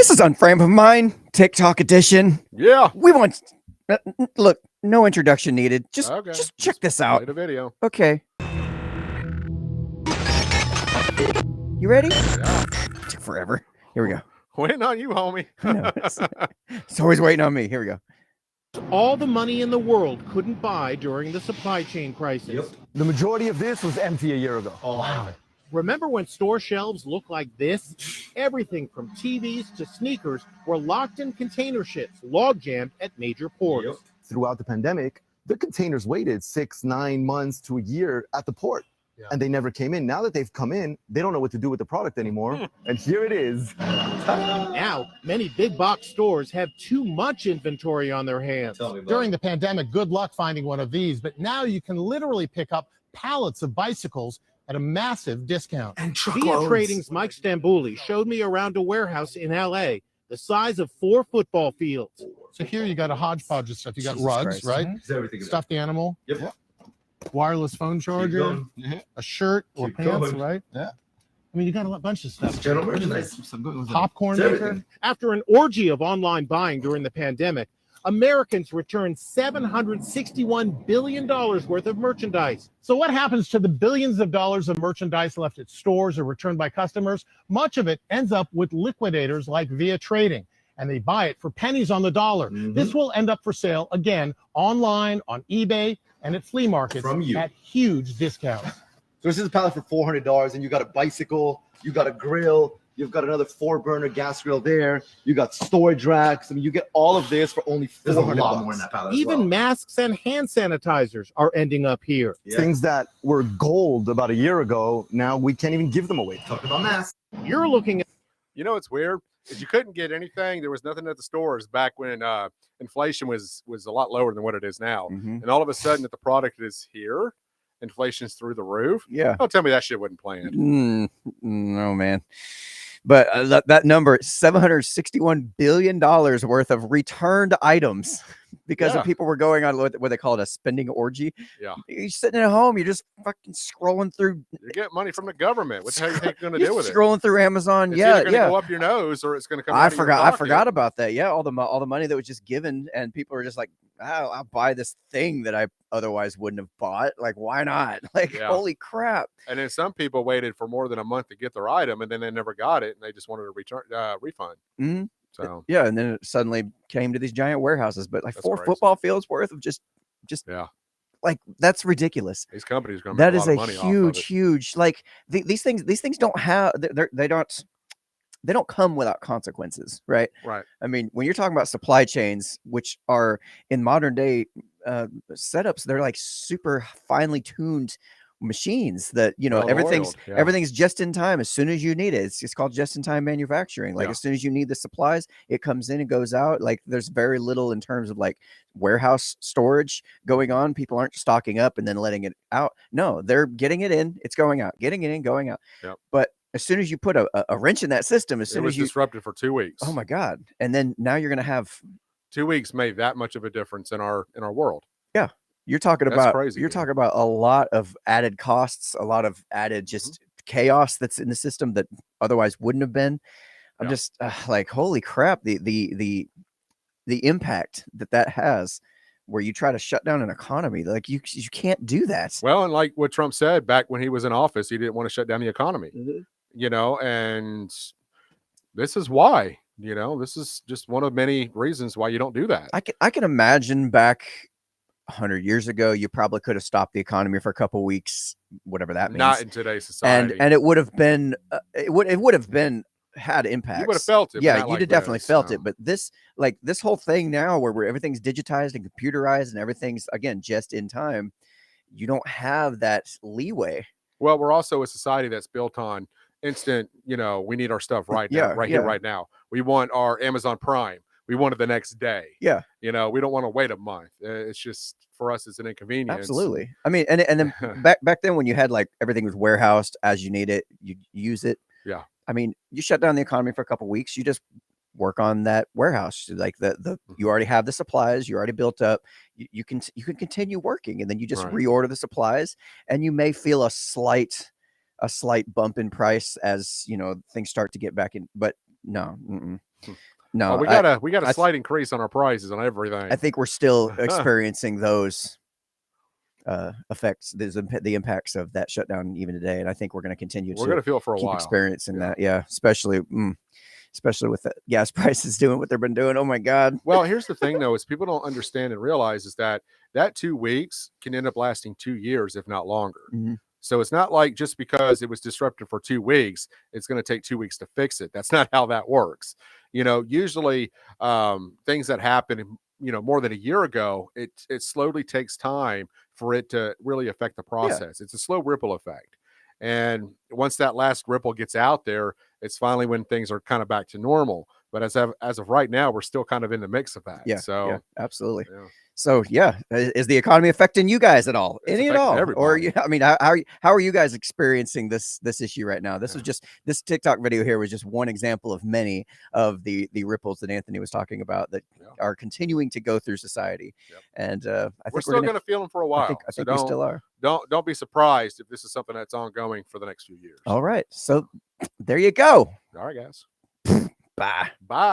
This is Unframe of mine, TikTok edition. Yeah. We want look, no introduction needed. Just Okay. just check this out. Play the video. Okay. You ready? Yeah. Took forever. Here we go. Waiting on you, homie. I know. It's always waiting on me. Here we go. All the money in the world couldn't buy during the supply chain crisis. Yep. The majority of this was empty a year ago. Oh, wow. Remember when store shelves looked like this? Everything from TVs to sneakers were locked in container ships, log jammed at major ports. Yep. Throughout the pandemic, the containers waited 6, 9 months to a year at the port. Yeah. And they never came in. Now that they've come in, they don't know what to do with the product anymore. And here it is. Now, many big box stores have too much inventory on their hands. During the pandemic, good luck finding one of these, but now you can literally pick up pallets of bicycles at a massive discount. And Via Trading's Mike Stambouli showed me around a warehouse in LA, the size of 4 football fields. So here you got a hodgepodge of stuff. You got Jesus rugs, Christ. right? Everything Stuffed animal. Yep. Wireless phone charger, a shirt or Keep pants, going. right? Yeah. I mean, you got a bunch of stuff. General merchandise. Popcorn It's maker. everything. After an orgy of online buying during the pandemic, Americans returned $761 billion worth of merchandise. So what happens to the billions of dollars of merchandise left at stores or returned by customers? Much of it ends up with liquidators like Via Trading, and they buy it for pennies on the dollar. This will end up for sale again online, on eBay, and at flea markets From you. at huge discounts. So this is a pallet for $400, and you got a bicycle, you got a grill, you've got another 4-burner gas grill there, you got storage racks. I mean, you get all of this for only There's a $400. lot more in that pallet. Even masks and hand sanitizers are ending up here. Yeah. Things Things that were gold about a year ago, now we can't even give them away. talking about masks. You're looking at You know what's weird? Is you couldn't get anything. There was nothing at the stores back when inflation was a lot lower than what it is now. Mhm. And all of a sudden that the product is here, inflation's through the roof. Yeah. Don't tell me that shit wasn't planned. No, man. But that number, $761 billion worth of returned items because Yeah. of people were going on what they call it, a spending orgy. Yeah. You're sitting at home, you're just fucking scrolling through. You get money from the government. What the hell you think you're going to You're do with it? scrolling through Amazon. It's Yeah, either going to yeah. go up your nose or it's going to come. I out of your forgot pocket. about that. Yeah, all the money that was just given, and people were just like, oh, I'll buy this thing that I otherwise wouldn't have bought. Like, why not? Like, Yeah. holy crap. And then some people waited for more than a month to get their item, and then they never got it, and they just wanted a refund. Mhm. So Yeah, and then it suddenly came to these giant warehouses, but like That's 4 crazy. football fields worth of just yeah, like, that's ridiculous. these companies are going to That make is a a lot of money off of it. huge like these things don't have they don't come without consequences, right? Right. I mean, when you're talking about supply chains, which are in modern day setups, they're like super finely tuned machines that, you know, Well-oiled, yeah. everything's just in time as soon as you need it. It's called just in time manufacturing. Like, Yeah. as soon as you need the supplies, it comes in and goes out. Like, there's very little in terms of like warehouse storage going on. People aren't stocking up and then letting it out. No, they're getting it in, it's going out, getting it in, going out. Yep. But as soon as you put a wrench in that system, as It soon was as you, disrupted for 2 weeks. oh my God. And then now you're going to have, 2 weeks made that much of a difference in our world. you're talking That's about, crazy, you're dude. talking about a lot of added costs, a lot of added just chaos that's in the system that otherwise wouldn't have been. I'm Yeah. just like, holy crap, the impact that has, where you try to shut down an economy. Like, you can't do that. Well, and like what Trump said back when he was in office, he didn't want to shut down the economy. Mhm. You know, and this is why. You know, this is just one of many reasons why you don't do that. I can imagine back 100 years ago, you probably could have stopped the economy for a couple weeks, whatever that means. Not in today's society. and it would have been it would have been had impacts. you would have felt it. but Yeah, not you'd like have definitely this, felt no. it. But this whole thing now, where everything's digitized and computerized and everything's, again, just in time, you don't have that leeway. Well, we're also a society that's built on instant. You know, we need our stuff right now, Yeah, right here, yeah. right now. We want our Amazon Prime. We want it the next day. Yeah. You know, we don't want to wait a month. It's just, for us, it's an inconvenience. Absolutely. I mean, and then back then, when you had like everything was warehoused as you need it, you use it. Yeah. I mean, you shut down the economy for a couple weeks, you just work on that warehouse. Like, you already have the supplies, you already built up. You can continue working, and then you just Right. reorder the supplies, and you may feel a slight a slight bump in price as things start to get back in. But no, no, we got a slight increase on our prices on everything. I think we're still experiencing those effects, the impacts of that shutdown even today, and I think we're going to continue. We're going to feel it for a keep while. Experiencing that, yeah, especially with the gas prices doing what they've been doing. Oh my God. Well, here's the thing though, is people don't understand and realize is that 2 weeks can end up lasting 2 years, if not longer. Mm-hmm. So it's not like just because it was disrupted for 2 weeks, it's going to take 2 weeks to fix it. That's not how that works. Usually things that happen, more than a year ago, it slowly takes time for it to really affect the process. Yeah. It's a slow ripple effect. And once that last ripple gets out there, it's finally when things are kind of back to normal. But as of right now, we're still kind of in the mix of that. Yeah. So yeah, absolutely. Yeah. So yeah, is the economy affecting you guys at all? It's Any at all? Everybody. Or how are you guys experiencing this issue right now? This was just this TikTok video here was just one example of many of the ripples that Anthony was talking about that are continuing to go through society. Yep. And I think we're still going to feel them for a while. I think we still are. Don't be surprised if this is something that's ongoing for the next few years. All right. So there you go. All right, guys. Bye. Bye.